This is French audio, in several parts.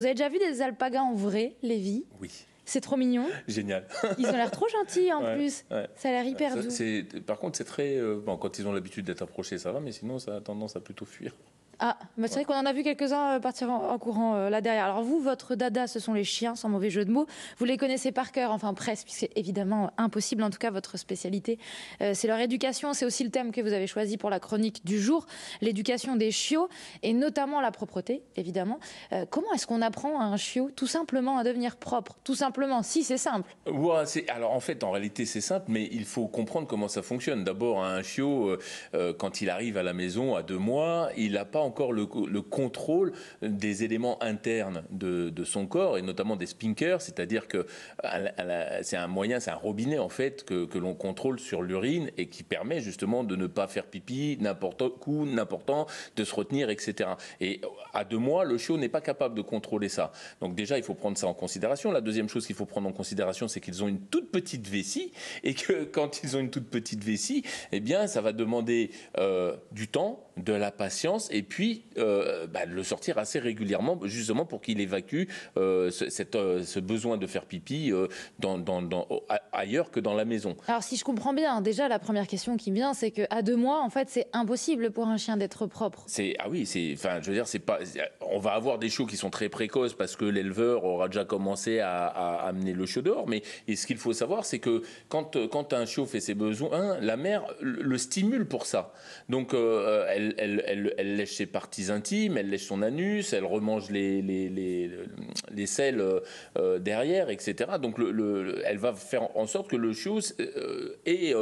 Vous avez déjà vu des alpagas en vrai, Lévi? Oui. C'est trop mignon. Génial. Ils ont l'air trop gentils en plus. Ouais. Ça a l'air hyper doux. Par contre, c'est très... bon, quand ils ont l'habitude d'être approchés, ça va, mais sinon, ça a tendance à plutôt fuir. Ah, bah c'est vrai qu'on en a vu quelques-uns partir en courant là derrière. Alors vous, votre dada, ce sont les chiens, sans mauvais jeu de mots. Vous les connaissez par cœur, enfin presque, puisque c'est évidemment impossible. En tout cas, votre spécialité, c'est leur éducation. C'est aussi le thème que vous avez choisi pour la chronique du jour, l'éducation des chiots, et notamment la propreté, évidemment. Comment est-ce qu'on apprend à un chiot tout simplement à devenir propre? Tout simplement, si c'est simple. Ouais, alors en fait, en réalité, c'est simple, mais il faut comprendre comment ça fonctionne. D'abord, un chiot, quand il arrive à la maison à 2 mois, il n'a pas encore le contrôle des éléments internes de son corps, et notamment des sphincters, c'est-à-dire que c'est un moyen, c'est un robinet en fait que l'on contrôle sur l'urine et qui permet justement de ne pas faire pipi n'importe où, n'importe où, de se retenir, etc. Et à 2 mois, le chiot n'est pas capable de contrôler ça. Donc déjà, il faut prendre ça en considération. La deuxième chose qu'il faut prendre en considération, c'est qu'ils ont une toute petite vessie, et que quand ils ont une toute petite vessie, eh bien, ça va demander du temps, de la patience, et puis de le sortir assez régulièrement, justement pour qu'il évacue ce besoin de faire pipi ailleurs que dans la maison. Alors si je comprends bien, déjà la première question qui me vient, c'est qu'à 2 mois, en fait, c'est impossible pour un chien d'être propre. Ah oui, enfin, je veux dire, c'est pas. On va avoir des chiots qui sont très précoces parce que l'éleveur aura déjà commencé à amener le chiot dehors. Mais ce qu'il faut savoir, c'est que quand un chiot fait ses besoins, la mère le stimule pour ça. Donc elle lèche ses parties intimes, elle lèche son anus, elle remange les selles derrière, etc. Donc elle va faire en sorte que le chiot ait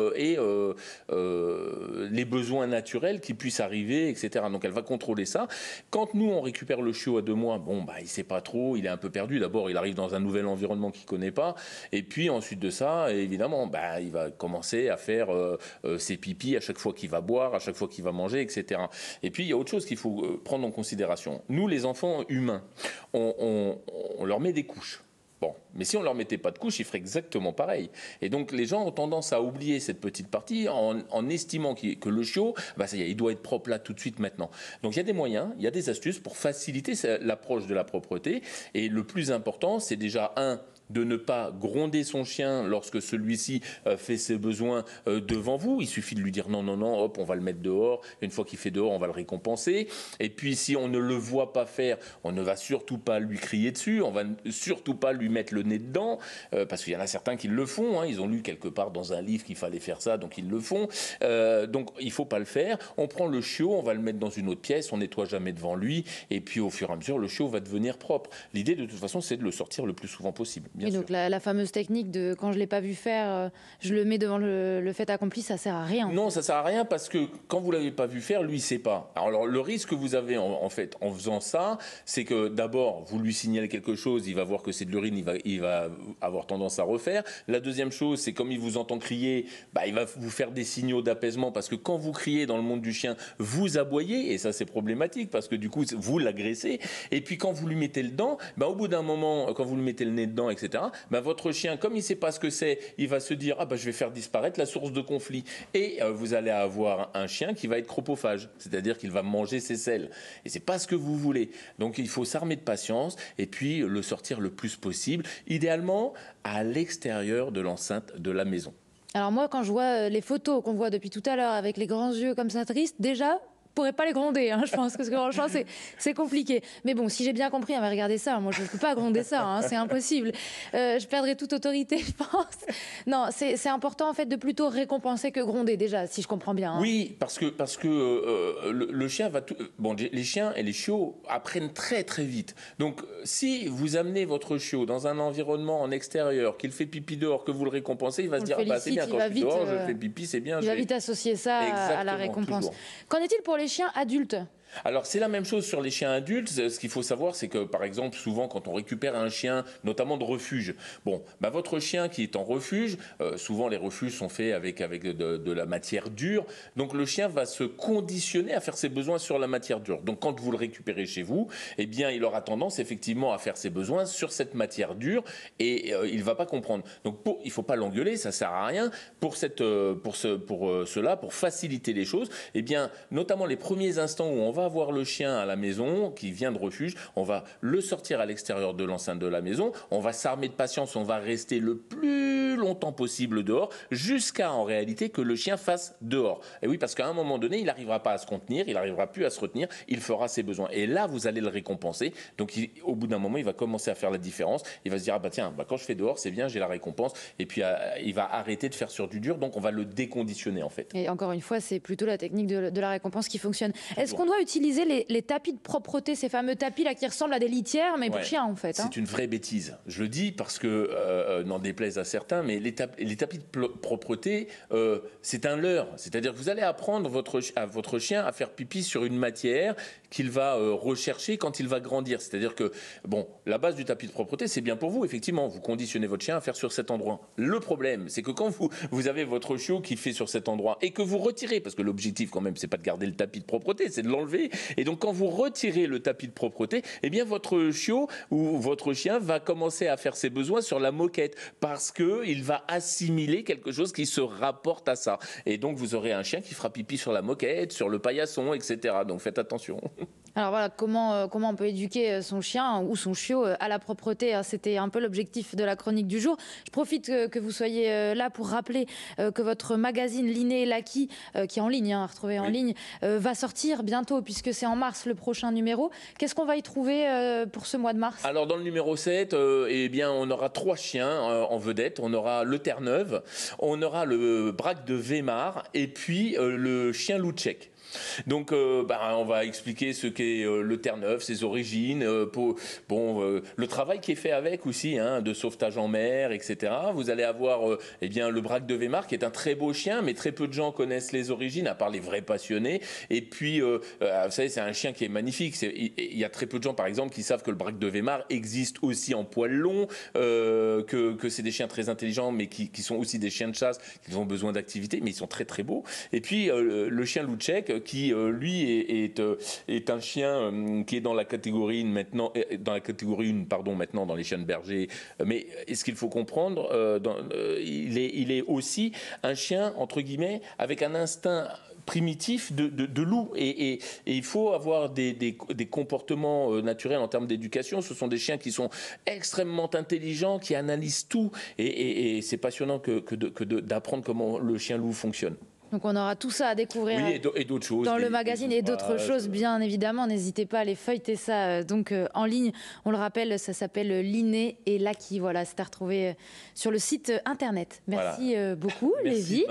les besoins naturels qui puissent arriver, etc. Donc elle va contrôler ça. Quand nous on récupère le chiot à 2 mois, il sait pas trop, il est un peu perdu. D'abord il arrive dans un nouvel environnement qu'il connaît pas, et puis ensuite de ça, évidemment, il va commencer à faire ses pipis à chaque fois qu'il va boire, à chaque fois qu'il va manger, etc. Et puis il y a autre chose qu'il faut prendre en considération. Nous, les enfants humains, on leur met des couches. Bon, mais si on leur mettait pas de couche, ils feraient exactement pareil. Et donc les gens ont tendance à oublier cette petite partie en estimant que le chiot, ça y est, il doit être propre là tout de suite maintenant. Donc il y a des moyens, il y a des astuces pour faciliter l'approche de la propreté. Et le plus important, c'est déjà de ne pas gronder son chien lorsque celui-ci fait ses besoins devant vous. Il suffit de lui dire non, non, non, hop, on va le mettre dehors. Une fois qu'il fait dehors, on va le récompenser. Et puis, si on ne le voit pas faire, on ne va surtout pas lui crier dessus. On va surtout pas lui mettre le nez dedans, parce qu'il y en a certains qui le font. Ils ont lu quelque part dans un livre qu'il fallait faire ça, donc ils le font. Donc, il faut pas le faire. On prend le chiot, on va le mettre dans une autre pièce, on nettoie jamais devant lui. Et puis, au fur et à mesure, le chiot va devenir propre. L'idée, de toute façon, c'est de le sortir le plus souvent possible. Et donc la fameuse technique de quand je ne l'ai pas vu faire, je le mets devant le fait accompli, ça sert à rien. Non, ça sert à rien parce que quand vous l'avez pas vu faire, lui il sait pas. Alors le risque que vous avez en fait en faisant ça, c'est que d'abord vous lui signalez quelque chose, il va voir que c'est de l'urine, il va avoir tendance à refaire. La deuxième chose, c'est comme il vous entend crier, il va vous faire des signaux d'apaisement, parce que quand vous criez dans le monde du chien, vous aboyez, et ça c'est problématique parce que du coup vous l'agressez. Et puis quand vous lui mettez le dent, au bout d'un moment, quand vous lui mettez le nez dedans, etc. Votre chien, comme il ne sait pas ce que c'est, il va se dire je vais faire disparaître la source de conflit. Et vous allez avoir un chien qui va être chropophage, c'est-à-dire qu'il va manger ses selles. Et c'est pas ce que vous voulez. Donc il faut s'armer de patience et puis le sortir le plus possible, idéalement à l'extérieur de l'enceinte de la maison. Alors moi, quand je vois les photos qu'on voit depuis tout à l'heure avec les grands yeux comme ça tristes, déjà, pourrais pas les gronder, je pense, parce que franchement c'est compliqué. Mais bon, si j'ai bien compris, on va regarder ça. Moi, je ne peux pas gronder ça, c'est impossible. Je perdrai toute autorité, je pense. Non, c'est important en fait de plutôt récompenser que gronder déjà, si je comprends bien. Oui, parce que le chien va tout. Les chiens et les chiots apprennent très très vite. Donc, si vous amenez votre chiot dans un environnement en extérieur, qu'il fait pipi dehors, que vous le récompensez, il va se dire c'est bien, quand je suis dehors, je fais pipi, c'est bien. Il va vite associer ça à la récompense. Qu'en est-il pour les chiens adultes? Alors c'est la même chose sur les chiens adultes. Ce qu'il faut savoir, c'est que par exemple souvent quand on récupère un chien, notamment de refuge, votre chien qui est en refuge, souvent les refuges sont faits avec de la matière dure, donc le chien va se conditionner à faire ses besoins sur la matière dure. Donc quand vous le récupérez chez vous, il aura tendance effectivement à faire ses besoins sur cette matière dure, et il va pas comprendre. Donc il faut pas l'engueuler, ça sert à rien. Pour cela, pour faciliter les choses, notamment les premiers instants où on va avoir le chien à la maison qui vient de refuge, on va le sortir à l'extérieur de l'enceinte de la maison, on va s'armer de patience, on va rester le plus longtemps possible dehors, jusqu'à en réalité que le chien fasse dehors. Et oui, parce qu'à un moment donné, il n'arrivera pas à se contenir, il n'arrivera plus à se retenir, il fera ses besoins. Et là, vous allez le récompenser. Donc au bout d'un moment, il va commencer à faire la différence. Il va se dire, ah bah tiens, quand je fais dehors, c'est bien, j'ai la récompense. Et puis il va arrêter de faire sur du dur, donc on va le déconditionner en fait. Et encore une fois, c'est plutôt la technique de la récompense qui fonctionne. Est-ce qu'on doit utiliser les tapis de propreté, ces fameux tapis là qui ressemblent à des litières, mais pour chiens en fait? C'est une vraie bêtise. Je le dis parce que, n'en déplaise à certains, mais les tapis de propreté, c'est un leurre. C'est-à-dire que vous allez apprendre à votre chien à faire pipi sur une matière qu'il va rechercher quand il va grandir. C'est-à-dire que, bon, la base du tapis de propreté, c'est bien pour vous. Effectivement, vous conditionnez votre chien à faire sur cet endroit. Le problème, c'est que quand vous avez votre chiot qui fait sur cet endroit et que vous retirez, parce que l'objectif quand même, c'est pas de garder le tapis de propreté, c'est de l'enlever. Et donc, quand vous retirez le tapis de propreté, eh bien, votre chiot ou votre chien va commencer à faire ses besoins sur la moquette parce qu'il va assimiler quelque chose qui se rapporte à ça. Et donc, vous aurez un chien qui fera pipi sur la moquette, sur le paillasson, etc. Donc, faites attention. Alors voilà, comment on peut éduquer son chien ou son chiot à la propreté. C'était un peu l'objectif de la chronique du jour. Je profite que vous soyez là pour rappeler que votre magazine Linné & Laki, qui est en ligne, à retrouver en ligne, va sortir bientôt puisque c'est en mars le prochain numéro. Qu'est-ce qu'on va y trouver pour ce mois de mars? Alors dans le numéro 7, eh bien, on aura 3 chiens en vedette. On aura le Terre-Neuve, on aura le Braque de Weimar et puis le chien loup tchèque. Donc, on va expliquer ce qu'est le Terre-Neuve, ses origines, le travail qui est fait avec aussi, de sauvetage en mer, etc. Vous allez avoir le Braque de Weimar, qui est un très beau chien, mais très peu de gens connaissent les origines, à part les vrais passionnés. Et puis, vous savez, c'est un chien qui est magnifique. Il y a très peu de gens, par exemple, qui savent que le Braque de Weimar existe aussi en poil long, que c'est des chiens très intelligents, mais qui sont aussi des chiens de chasse, qui ont besoin d'activité, mais ils sont très très beaux. Et puis, le chien loup tchèque, qui lui est un chien qui est dans la catégorie 1 maintenant, maintenant dans les chiens de berger. Mais ce qu'il faut comprendre, il est aussi un chien entre guillemets avec un instinct primitif de loup et il faut avoir des comportements naturels en termes d'éducation. Ce sont des chiens qui sont extrêmement intelligents, qui analysent tout et c'est passionnant d'apprendre comment le chien loup fonctionne. Donc on aura tout ça à découvrir et d'autres choses, dans le magazine et d'autres choses bien évidemment. N'hésitez pas à aller feuilleter ça en ligne. On le rappelle, ça s'appelle Linné & Laki. Voilà, c'est à retrouver sur le site internet. Merci beaucoup, Lévi.